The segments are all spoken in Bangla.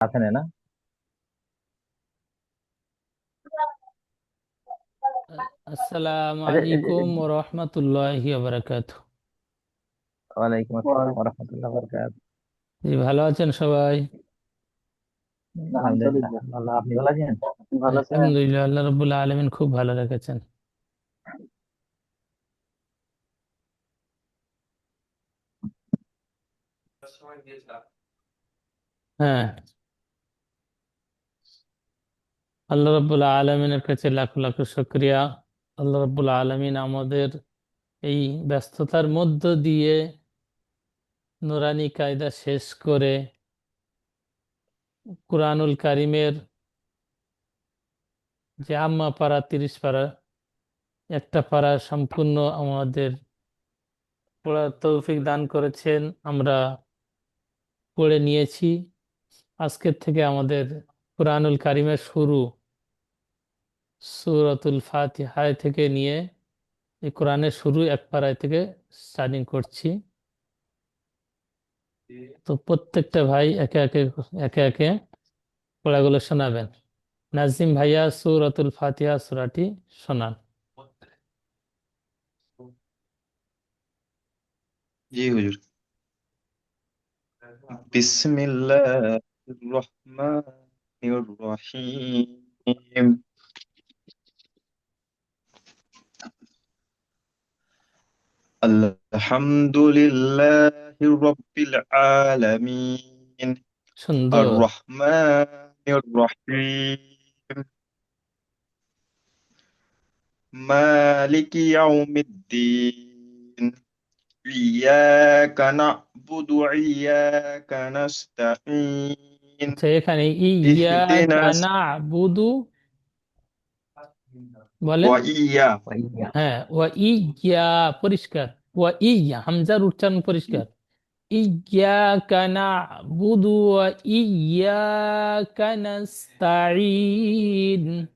আছেন না? আসসালামু আচ্ছা, আলাইকুম ওয়া রাহমাতুল্লাহি ওয়া বারাকাতুহু। ওয়ালাইকুম আসসালাম ওয়া রাহমাতুল্লাহি ওয়া বারাকাতুহু। জি, ভালো আছেন সবাই? আলহামদুলিল্লাহ ভালো। আপনি ভালো আছেন? আলহামদুলিল্লাহ, আল্লাহ রাব্বুল আলামিন খুব ভালো রেখেছেন। হ্যাঁ, আল্লাহ রাব্বুল আলামিনের কাছে লাখ লাখ শুকরিয়া। আল্লাহ রাব্বুল আলামিন আমাদের এই ব্যস্ততার মধ্য দিয়ে নুরানি কায়দা শেষ করে কুরআনুল কারীমের যে আম্মা পারা 30 পারা, একটা পারা সম্পূর্ণ আমাদের পড়ার তৌফিক দান করেছেন। আমরা পড়ে নিয়েছি। আজকের থেকে আমাদের কুরআনুল কারীমের শুরু সূরাতুল ফাতিহা থেকে নিয়ে এই কোরআনের শুরু এক পারায় থেকে স্টার্টিং করছি। তো প্রত্যেকটা ভাই একে একে একে একে পড়াগুলো শোনাবেন। নাজিম ভাইয়া সূরাতুল ফাতিহা সূরাটি শোনান। জি হুজুর। বিসমিল্লাহির রহমানির রহিম। আলহামদুলিল্লাহি রাব্বিল আলামিন। আর সুন্দর। রহমানির রহিম। মালিকি ইয়াউমিদ্দিন। ইয়াকা না'বুদু ওয়া ইয়াকা নাস্তাঈন। আচ্ছা, এখানে ইয়্যাকা ইহদিনাস না'বুদু বলেন। ওয়া ইয়্যা ওয়াইয়া। হ্যাঁ, ওয়া ইয়্যা পরিষ্কার। ওয়া ইয়্যা হামজার উচ্চারণ পরিষ্কার। ইয়্যাকা না'বুদু ওয়া ইয়্যাকা নাস্তাঈন।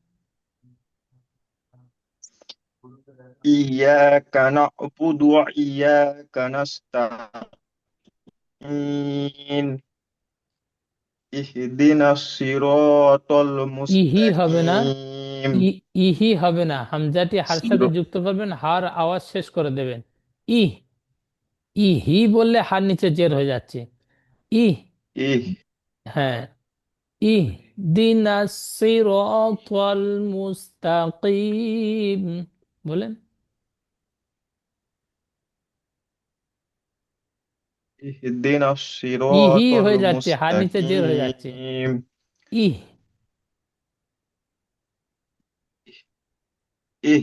ইyyāka na'budu wa iyyāka nasta'īn ihdinas siratal ইহি হবে না, mustaqīm ইহি হবে না, হামজাটি হার সাথে সির- যুক্ত করবেন, হার আওয়াজ শেষ করে দেবেন। ইহ, ইহি বললে হার নিচে জের হয়ে যাচ্ছে। ইহ, ইহ হ্যাঁ, ইহ দিনাস সিরাতাল মুস্তাকিম বলেন। ihdinas ইহি siratal হয়ে যাচ্ছে, হার নিচে জের হয়ে যাচ্ছে। mustaqīm ইহ, ইহ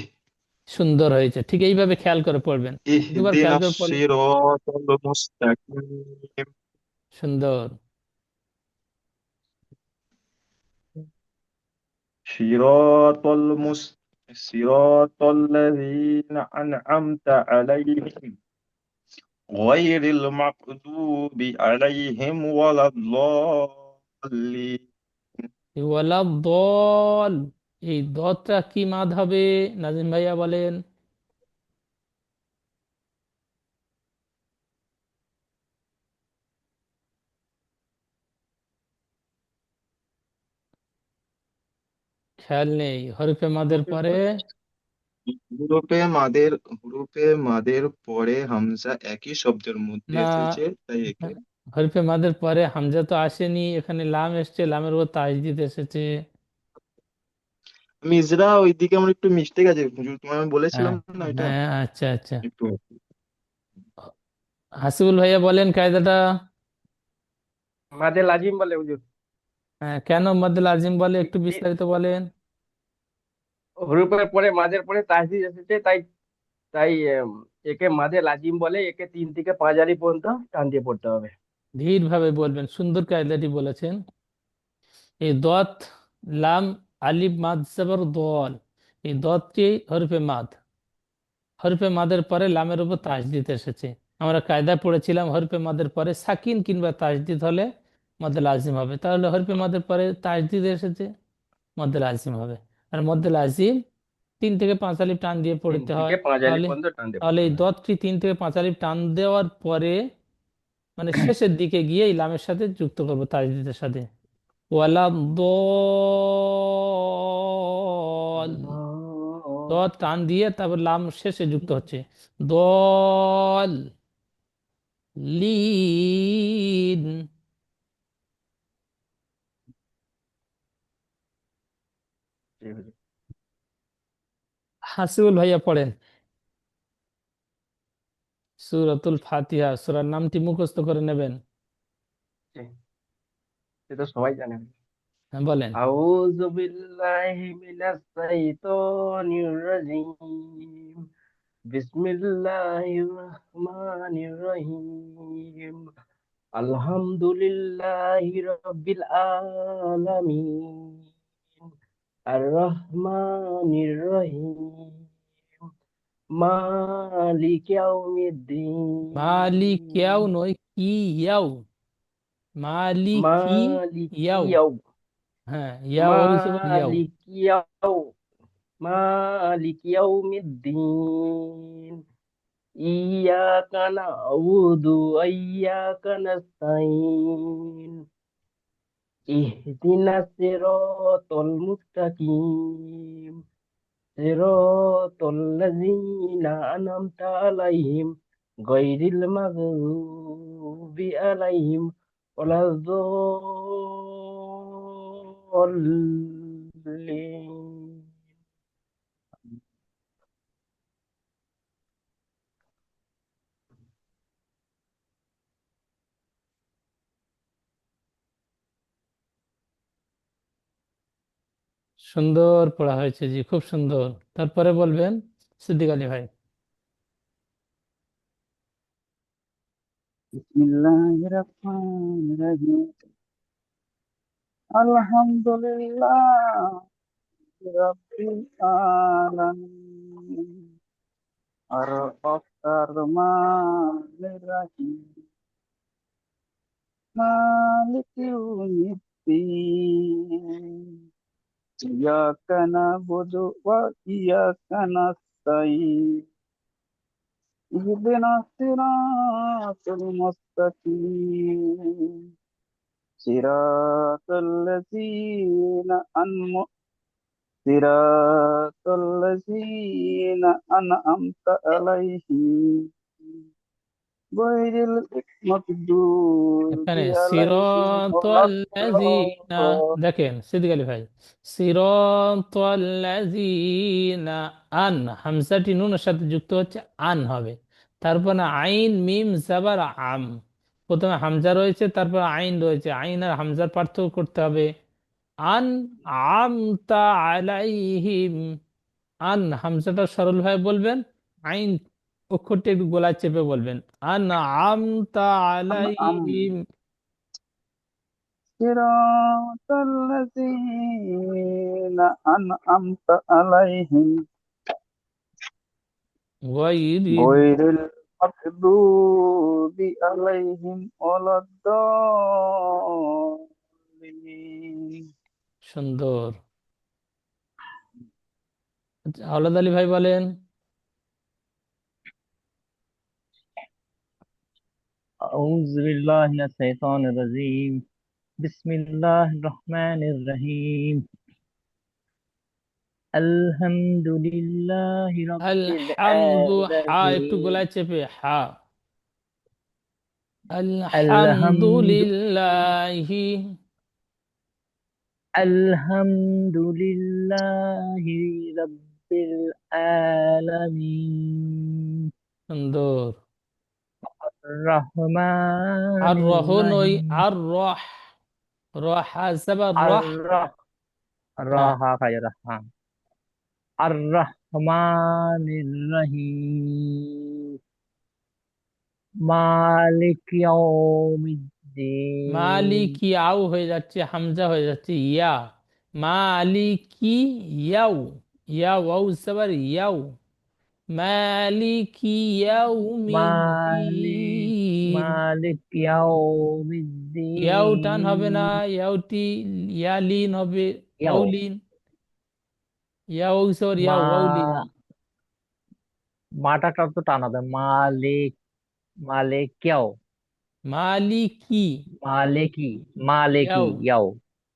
সুন্দর হয়েছে। ঠিক এইভাবে খেয়াল করে পড়বেন। দুবার খেয়াল ihdinas করে পড়লে siratal mustaqīm সুন্দর। siratal mus siratal ladzina an'amta 'alaihim غير المغضوب عليهم ولا الضالين ওয়ালা দল, এই দটা কি মাদ হবে? নাজিম ভাইয়া বলেন। খেয়াল নেই। হরফে মাদের পরে হরফে মাদের পরে হামজা একই শব্দের মধ্যে না, এসেছে, তাই একে হরফে মাদের পরে হামজা তো আসেনি, এখানে লাম এসছে, লামের উপর তাজদিদ এসেছে। মিজরা ওইদিকে আমার একটু মিস্টেক আছে হুজুর, তোমায় আমি হ্যাঁ, বলেছিলাম না এটা হ্যাঁ, আচ্ছা আচ্ছা। একটু। হাসিবুল ভাইয়া বলেন কায়দাটা। মাঝে লাজিম বলে হুজুর। হ্যাঁ, কেন মাদুল আজিম বলে একটু ই- বিস্তারিত বলেন। হরুপের পরে মাঝের পরে তাসদিদ এসেছে, তাই তাই একে মাঝে লাজিম বলে। একে 3 থেকে 5 আলি পর্যন্ত টান দিয়ে পড়তে হবে। ধীর ভাবে বলবেন। সুন্দর কায়দাটি বলেছেন। এই দত, লাম, আলিফ মাদ জবর দল, এই দতটি হরফে মাদ। হরফে মাদের পরে লামের উপর তাসদিদ এসেছে। আমরা কায়দা পড়েছিলাম হরফে মাদের পরে সাকিন কিংবা তাসদিদ হলে মদ্দে লাজিম হবে। তাহলে হরফে মাদের পরে তাসদিদ এসেছে, মদ্দে লাজিম হবে। আর মদ্দে লাজিম 3 থেকে 5 আলিফ টান দিয়ে তিন পড়তে থেকে হয়। পাঁচ আলি তাহলে পর্যন্ত টান দিয়ে তাহলে পড়তে এই হবে। দতটি 3 থেকে 5 আলিফ টান দেওয়ার পরে মানে শেষের দিকে গিয়ে এই লামের সাথে যুক্ত করবো তাসদিদের সাথে। ওয়ালা দল, দত টান দিয়ে তারপর লাম শেষে যুক্ত হচ্ছে, দল লিন। জি হুজুর। হাসিবুল ভাইয়া পড়েন সূরাতুল ফাতিহা, সূরার নামটি মুখস্থ করে নেবেন। জি, সে তো সবাই জানে। হ্যাঁ বলেন। আউযু বিল্লাহি মিনাশ শাইতানির রাজিম। বিসমিল্লাহির রহমানির রহিম। আলহামদুলিল্লাহি রাব্বিল আলামিন। আর রহমানির রহিম। মালিক মালিক ইয়াও ইয়াউমিদ্দিন। নয়, কি ইয়াও, মালিকি মালিক ইয়াও। ইয়াউ হ্যাঁ, ইয়াও ওই সবার ইয়াও। মালিক ইয়াউ মালিক ইয়াউমিদ্দিন। ইয়াকা না'বুদু ওয়া ইয়াকা নাস্তাইন। ইহদিনাস সিরাতাল মুস্তাকিম। সিরাতাল লাযীনা আন'আমতা আলাইহিম গায়রিল মাগযুবি আলাইহিম ওয়ালাদ-দাল্লিন। সুন্দর পড়া হয়েছে জি, খুব সুন্দর। তারপরে বলবেন সিদ্দিক আলী ভাই। বিসমিল্লাহির রহমানির রহিম। আলহামদুলিল্লাহ রাব্বিল আলামিন। আর রহমানির রহিম। মালিকি ইয়াউমিদ্দিন। ইয়াকা না'বুদু ওয়া ইয়াকা নাস্তাইন। ইহদিনাস সিরাতাল মুস্তাকিম। صراط الذين أنعمت صراط الذين أنعمت عليهم غير المغضوب এখানে عليهم ولا সিরাতাল্লাযীনা, দেখেন সিদ্দিক আলী ভাই, সিরাতাল্লাযীনা, আন হামজাটি নুনের সাথে যুক্ত হচ্ছে, আন হবে। তারপর আইন মিম জাবার আম, প্রথমে হামজা রয়েছে তারপর আইন রয়েছে, আইন আর হামজার পার্থক্য করতে হবে। আন আমতা আলাইহিম, আন হামজাটা সরল ভাবে বলবেন, আইন অক্ষরটি একটু গলায় চেপে বলবেন, আন আমতা أنعم আলাইহিম صراط الذين أنعمت عليهم গায়রিল। غير المغضوب عليهم ولا الضالين সুন্দর। আচ্ছা, আওলাদ আলী ভাই বলেন। أعوذ بالله من الشيطان الرجيم بسم الله الرحمن الرحيم الحمد لله رب আলহামদু, হা একটু العالمين গলায় চেপে, হা। الحمد আলহামদুলিল্লাহি, الحمد لله رب العالمين সুন্দর। আর الرحمن রহন ওই الرحيم আর রহ, রহা জাবার রহ। الرح হ্যাঁ, الراحة خير الرحمن الرحمن الرحيم مالك يوم الدين মালিকি আও হয়ে যাচ্ছে, হামজা হয়ে যাচ্ছে ইয়া, মালিকি ইয়াও, ইয়া ওয়াও জাবার ইয়াও, মালিকি মালিক ইয়াউমিদ্দিন। মালিক يوم ইয়াও টান হবে না, الدين ইয়াওটি ইয়ালিন হবে, ইয়াও ওয়াউলিন, ইয়াও সর ইয়া মা ওয়াউলিন। মাটাটা তো টানাবে মালিক মালিক ইয়াও মালিকি মালিকি মালিকি ইয়াও, ইয়াও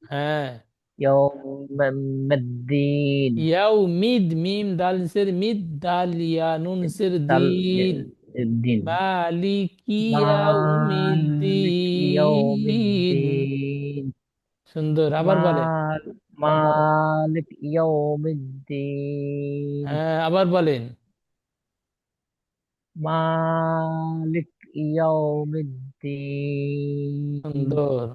হ্যাঁ। يوم الدين ইয়াউ মিদ, মিম দাল জের মিদ, দাল ইয়া নুন জের دل দিন। الدين মালিকি مالك يوم ইয়াউমিদ্দিন। الدين সুন্দর, আবার বলেন। مالك يوم الدين হ্যাঁ, আবার বলেন। مالك يوم الدين সুন্দর,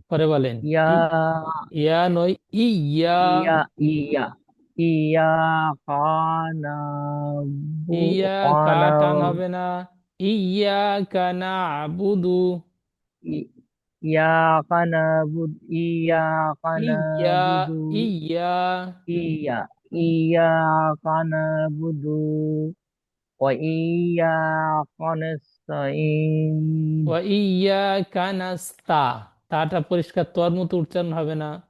পরে বলেন। يا ই, ইয়া নয়, ইয়া। إيا إياك ইয়া কা টান হবে না। ইয়া কানা আবুদু। إياك نعبد إياك ইয়া, نعبد ইয়া। إياك نعبد وإياك نستعين ওয়া ইয়া কানাস্তা, তাটা পরিষ্কার তোর মতো উচ্চারণ হবে না।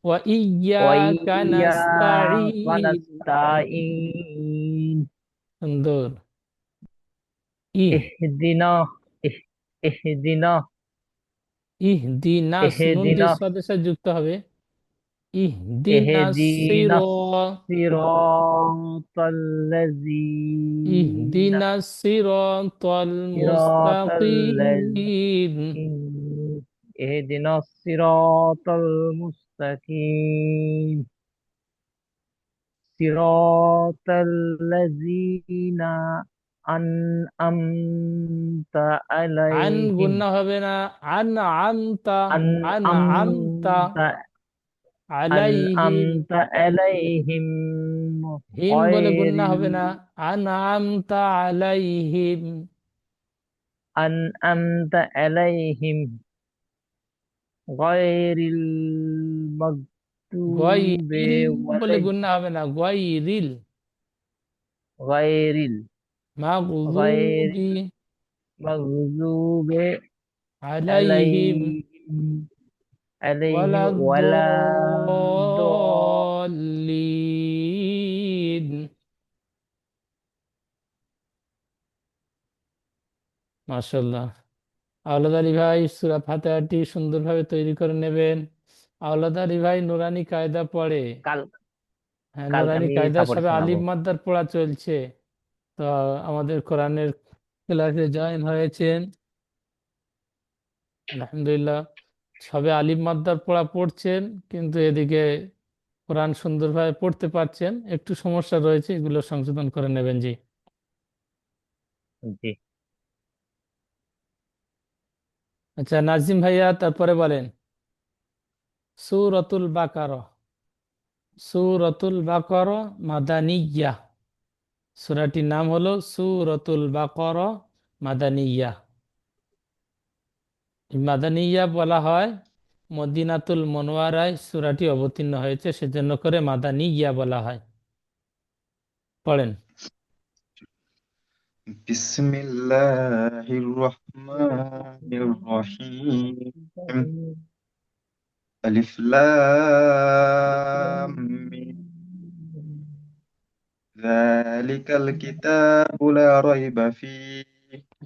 ওয়া ইয়া وإياك কানাস্তাঈন। نستعين সুন্দর। ই, اهدنا إه- اهدنا ইহদিনাস, নুনটি اهدنا সাথে সাথে যুক্ত হবে। ইহদিনাস اهدنا সিরাত। الصراط الذين ইহদিনাস সিরাতাল صراط মুস্তাকিম। الذين اهدنا الصراط المستقيم صراط الذين أنعمت আন عليهم গুন্না হবে না। আন আমতা, আন আমতা أنعمت আলাইহিম। أنعمت عليهم হিম বলে غير গুন্না হবে না। আন আমতা আলাইহিম। أنعمت عليهم غير المغضوب গয়রিল বলে عليهم গুন্না হবে না। গয়রিল, غير غير মাগযুবি المغضوب আলাইহিম عليهم ولا الضالين ওয়ালাদ-দাল্লিন। মাশাআল্লাহ। আওলাদ আলী ভাই সূরা ফাতিহাটি সুন্দরভাবে তৈরি করে নেবেন। আওলাদ আলী ভাই নুরানি কায়দা পড়ে। কাল হ্যাঁ, কালকে নুরানি আমি কায়দা কাপড় সবে শোনাবো আলিফ মাদ্দার পড়া চলছে। তো আমাদের কোরআনের ক্লাসে জয়েন হয়েছেন, আলহামদুলিল্লাহ। সবে আলিফ মাদ্দার পড়া পড়ছেন, কিন্তু এদিকে কোরআন সুন্দরভাবে পড়তে পারছেন। একটু সমস্যা রয়েছে, এগুলো সংশোধন করে নেবেন। জি। জি আচ্ছা নাজিম ভাইয়া, তারপরে বলেন। সূরাতুল বাকারা, সূরাতুল বাকারা মাদানিয়া। সূরাটির নাম হলো সূরাতুল বাকারা মাদানিয়া। এই মাদানিয়া বলা হয়, মদিনাতুল মনোয়ারায় সূরাটি অবতীর্ণ হয়েছে, সেজন্য করে মাদানিয়া বলা হয়। পড়েন। بسم الله الرحمن الرحيم ألف لام ميم ذلك الكتاب لا ريب فيه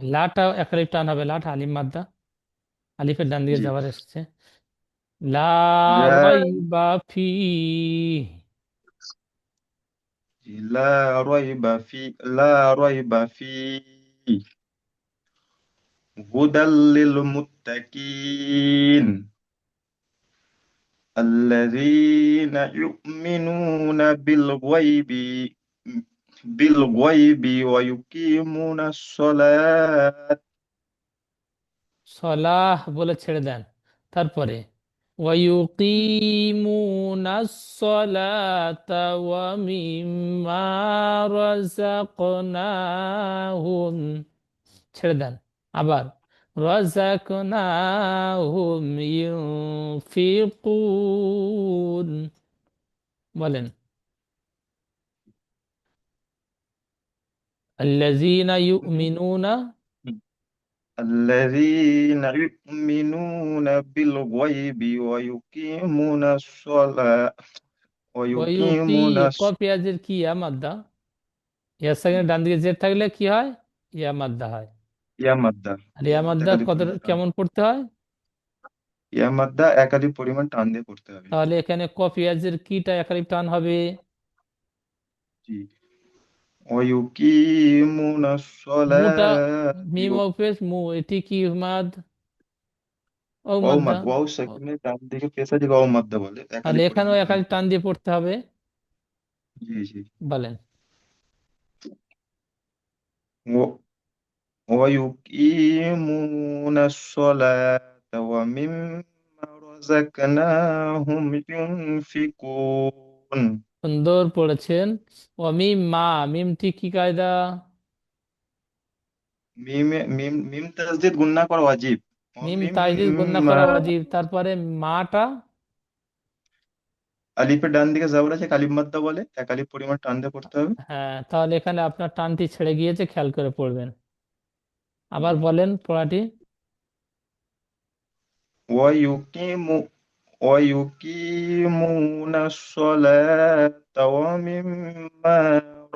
লাটা এক আলিফ টান হবে, লাটা আলিফ মাদ্দা, আলিফের ডান দিকে জি যাবার এসেছে। লা لا রাইবা ফিহ। لا ريب فيه هدى للمتقين الذين يؤمنون بالغيب ويقيمون الصلاة সলাহ বলে ছেড়ে দেন। তারপরে ওয়ায়ুকিমুনাস সালাতা ওয়া মিম্মা রাযাকনাহুম, ছেড়ে দেন। আবার রাযাকনাহুম ইউনফিকুন, বলেন। আল্লাযীনা ইউমিনুনা। الذين يؤمنون بالغيب ويقيمون الصلاة ওয়ায়ুকি, ويقيمون ক পেঁয়াজের কি ইয়া মাদ্দা, ইয়ার সঙ্গে ডান দিকে জের থাকলে কি হয়? ইয়া মাদ্দা হয়। يا مدة আর ইয়া মাদ্দা تكاد কত يكون কেমন পড়তে হয়? ইয়া মাদ্দা এক আলিফ পরিমাণ টান দিয়ে পড়তে হবে। তাহলে এখানে কফিয়াজের কিটা একালিফ টান হবে। জি। ওয়ায়ুকিমুনাস মুটা সলাতি মিম অফেস মু, এটি কি মাদ? ও ওয়াও মাদ্দা। মাদ, ওয়াও সেখানে ডান দিকে পেশ আছে, ওয়াও মাদ্দা বলে এক তাহলে আলিফ এখানেও পরিমাণ টান একালিফ দিয়ে। টান দিয়ে পড়তে হবে। জি জি। বলেন। ويقيمون الصلاة ومما رزقناهم ينفقون। সুন্দর পড়েছেন। অমিম মা, মিমটি কি কায়দা? মিম মিম তাসদিদ গুন্না করা ওয়াজিব। মিম মিম তাজদিদ গুণনা করা ওয়াজিব, তারপরে মাটা। আলিফের ডান দিকে জাবর আছে, কালিম মাদ্দা বলে এক আলিফ পরিমাণ টান দিয়ে পড়তে হবে। হ্যাঁ, তাহলে এখানে আপনার টানটি ছেড়ে গিয়েছে, খেয়াল করে পড়বেন। আবার জি। বলেন পড়াটি। ওয়ায়ুকিমু ويقيمون الصلاة ومما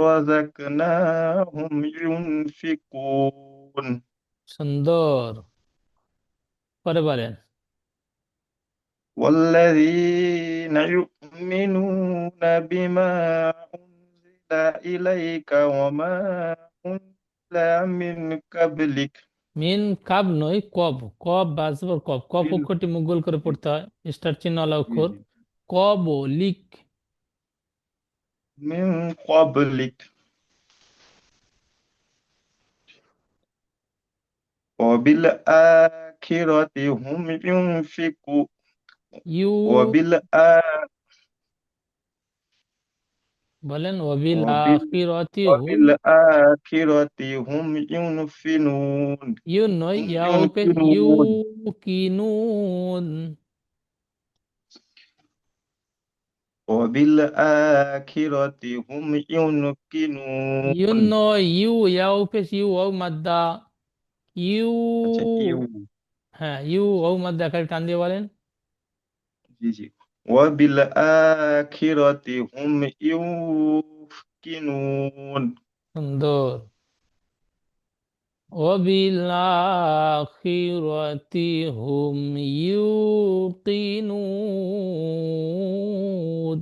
رزقناهم ينفقون। সুন্দর। পরে বলেন। والذين يؤمنون بما أنزل إليك وما أنزل من قبلك। মিন কাব নয়, কব। কব বাজবর কব, কব من অক্ষরটি মুখ গোল করে পড়তে হয়, স্টার চিহ্ন ওয়ালা জি অক্ষর। জি। কব লিক। من قبلك وبالآخرة هم ينفقون. ইউ, وبالآ বলেন ওয়াবিল وبال আখিরাতি হুম। وبالآخرة هم ينفقون. ইউ নয়, ইয়া ওপে ইউ ينفقون কিনুন। وبالآخرة هم ইউ يوقنون। নয়, ইউ ইয়া ওপে ইউ ও মাদ্দা। ইউ। আচ্ছা ইউ। হ্যাঁ, ইউ ও মাদ্দা একালি টান দিয়ে বলেন। জি জি। وبالآخرة هم يوقنون। সুন্দর। وبالآخرة هم يوقنون।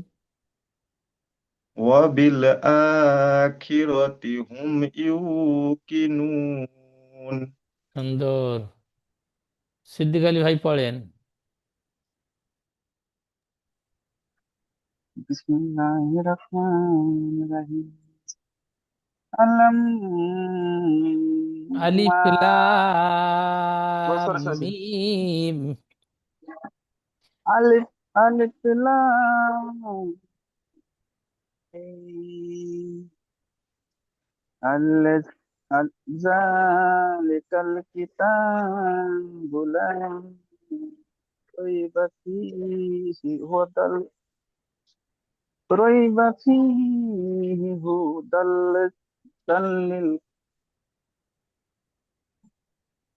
وبالآخرة هم يوقنون। সুন্দর। সিদ্দিক আলী ভাই পড়েন। বিসমিল্লাহির রহমানির রহিম। আলম আলিফ মা ও লাম সরি সরি মিম। আলিফ আলিফ লাম মিম। আল্লাহ যালিকাল কিতাবু লা রাইবা ফীহি হুদাল লিল।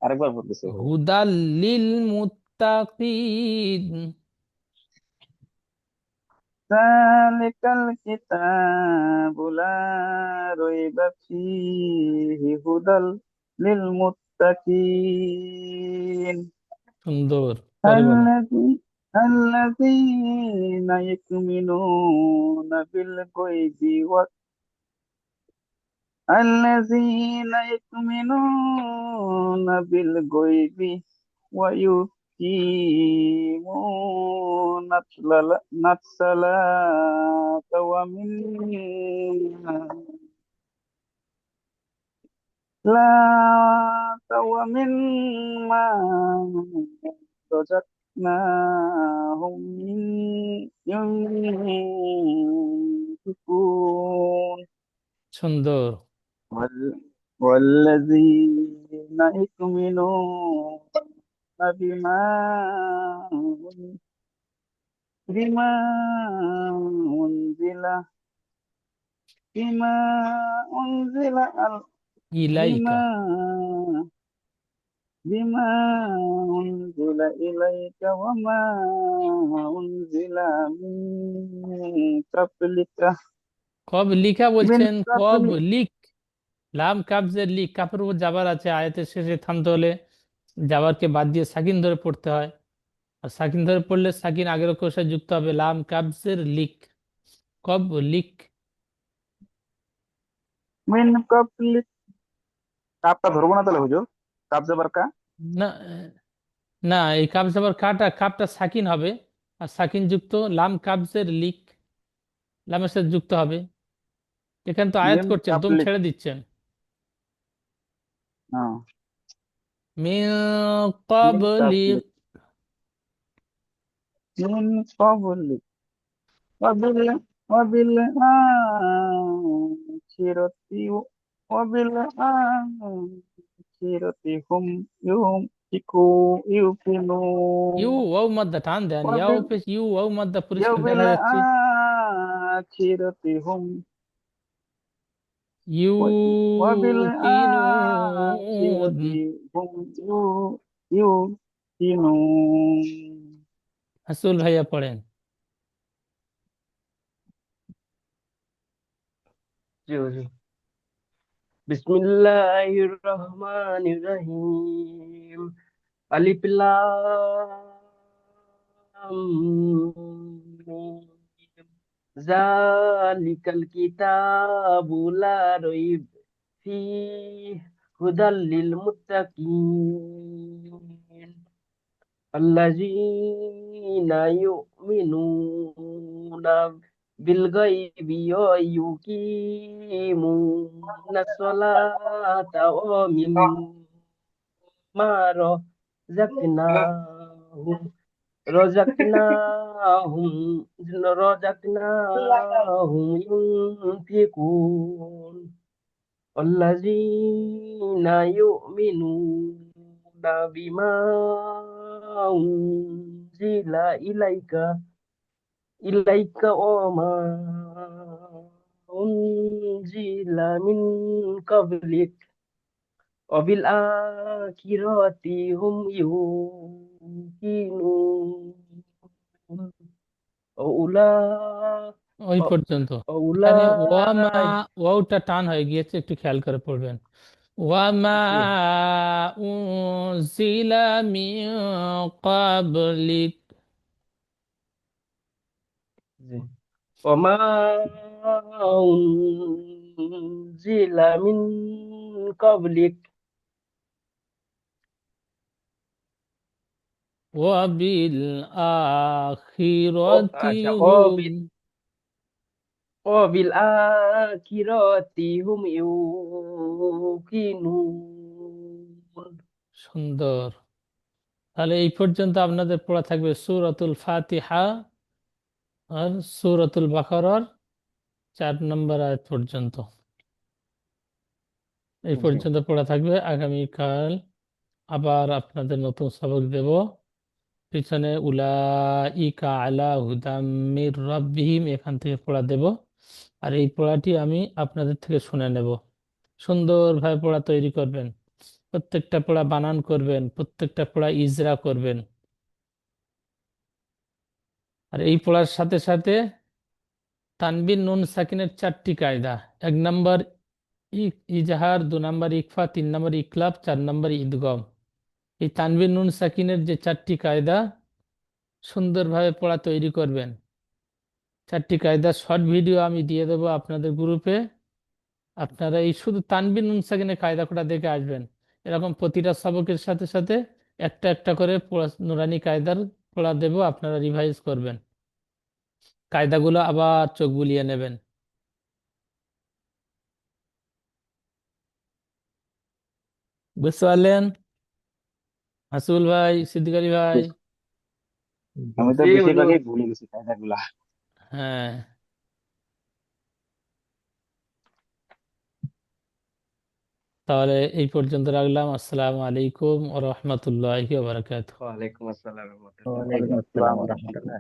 আরেকবার বলতেছি ভাই। হুদাল লিল মুত্তাকিন। যালিকাল কিতাবু লা রাইবা ফীহি হুদাল লিল মুত্তাকিন। সুন্দর। পরে বলেন। الذي الذين يؤمنون بالغيب الذين يؤمنون بالغيب ويقيمون الصلاة ومما رزقناهم ينفقون. সুন্দর। والذين يؤمنون بما بما أنزل بما أنزل ইলাইকা। بما بما أنزل إليك وما أنزل من قبلك কব লিখা من বলছেন, কব قبل. লিক। লাম কাবজের লিক, কাপের উপর জাবার আছে, আয়াতের শেষে থামতে হলে জাবারকে বাদ দিয়ে সাকিন ধরে পড়তে হয়। আর সাকিন ধরে পড়লে সাকিন আগের অক্ষরের সাথে যুক্ত হবে। লাম কাবজের লিক, কব লিক। মিন কাবলিক, কাপটা ধরবো না তাহলে হুজুর? কাপ জবর কা। না, না, এই কাবজ আবার কাটা, কাপটা সাকিন হবে আর সাকিন যুক্ত লাম কাবজের লিক, লামের সাথে যুক্ত হবে। এখানে তো আয়াত মিন করছেন, তুমি কাবলিক। ছেড়ে দিচ্ছেন। হ্যাঁ, মিন মিন ক্বাবলিক। কাবলিক, মিন কাবলিক, ওয়াবিল ওয়াবিল আখিরাতি ওয়াবিল আখিরাতি হুম ইউকিকু ইউ ইউকিনুন। ওয়াও মাদ্দা টান দেন, ইয়াও ওয়াবিল পেশ ইউ ওয়াও মাদ্দা পরিষ্কার ওয়াবিল দেখা যাচ্ছে। আখিরাতি হুম ইউকিনুন। وبالآخرة هم يوقنون. হাসুল ভাইয়া পড়েন। জি হুজুর। বিসমিল্লাহির রহমানির রহিম। আলিফ লাম মিম। যালিকাল কিতাবু লা রাইব ফীহি হুদাল লিল মুত্তাকিন আল্লাযীনা ইউমিনুনা বিল গায়বি ওয়া ইউকিমুনাস সালাতা ওয়া মিম্মা রাযাকনাহুম রাযাকনাহুম রাযাকনাহুম ইউনফিকুন আল্লাযীনা ইউমিনুনা বিমা উনজিলা ইলাইকা ওয়া মা উনজিলা মিন ক্বাবলিক ওয়া বিল আখিরাতি হুম ইউকিনুন উলা ওই পর্যন্ত। এখানে ওয়ামা, উলাই। ওয়াওটা টান হয়ে গিয়েছে, একটু খেয়াল করে পড়বেন। ওয়ামা জি উনজিলা মিন ক্বাবলিক। জি ওমা উনজিলা মিন ক্বাবলিক ওয়াবিল ও আখিরাতি আচ্ছা হুম। ও বিল আখিরাতি হুম ইউকিনুন। সুন্দর। তাহলে এই পর্যন্ত আপনাদের পড়া থাকবে সূরাতুল ফাতিহা আর সূরাতুল বাকারার 4 নম্বর আয়াত পর্যন্ত। এই জি পর্যন্ত পড়া থাকবে। আগামীকাল আবার আপনাদের নতুন সবক দেব। পিছনে উলাইকা আলা হুদাম মির রাব্বিহিম এখান থেকে পড়া দেব। আর এই পড়াটি আমি আপনাদের থেকে শুনে নেব। সুন্দরভাবে পড়া তৈরি করবেন, প্রত্যেকটা পড়া বানান করবেন, প্রত্যেকটা পড়া ইজরা করবেন। আর এই পড়ার সাথে সাথে তানবিন নুন সাকিনের 4টি কায়দা। 1 নম্বর ইজাহার, 2 নম্বর ইকফা, 3 নম্বর ইকলাব, 4 নম্বর ইদগম। এই তানবিন নুন সাকিনের যে 4টি কায়দা, সুন্দরভাবে পড়া তৈরি করবেন। 4টি কায়দার শর্ট ভিডিও আমি দিয়ে দেবো আপনাদের গ্রুপে। আপনারা এই শুধু তানবিন নুন সাকিনের কায়দা কটা দেখে আসবেন। এরকম প্রতিটা সবকের সাথে সাথে একটা একটা করে পড়া, নুরানি কায়দার পড়া দেবো, আপনারা রিভাইজ করবেন। কায়দাগুলো আবার চোখ বুলিয়ে নেবেন। বুঝতে পারলেন? হাসুল ভাই, সিদ্দিক আলী ভাই। আমি তো জি হুজুর। বেশিরভাগই ভুলে গেছি কায়দাগুলা। হ্যাঁ, তাহলে এই পর্যন্ত রাখলাম। আসসালামু আলাইকুম ওয়া রাহমাতুল্লাহি ওয়া বারাকাতুহু। ওয়ালাইকুম আসসালাম ওয়া রাহমাতুল্লাহ। ওয়ালাইকুম আসসালাম রহমতুল্লাহ।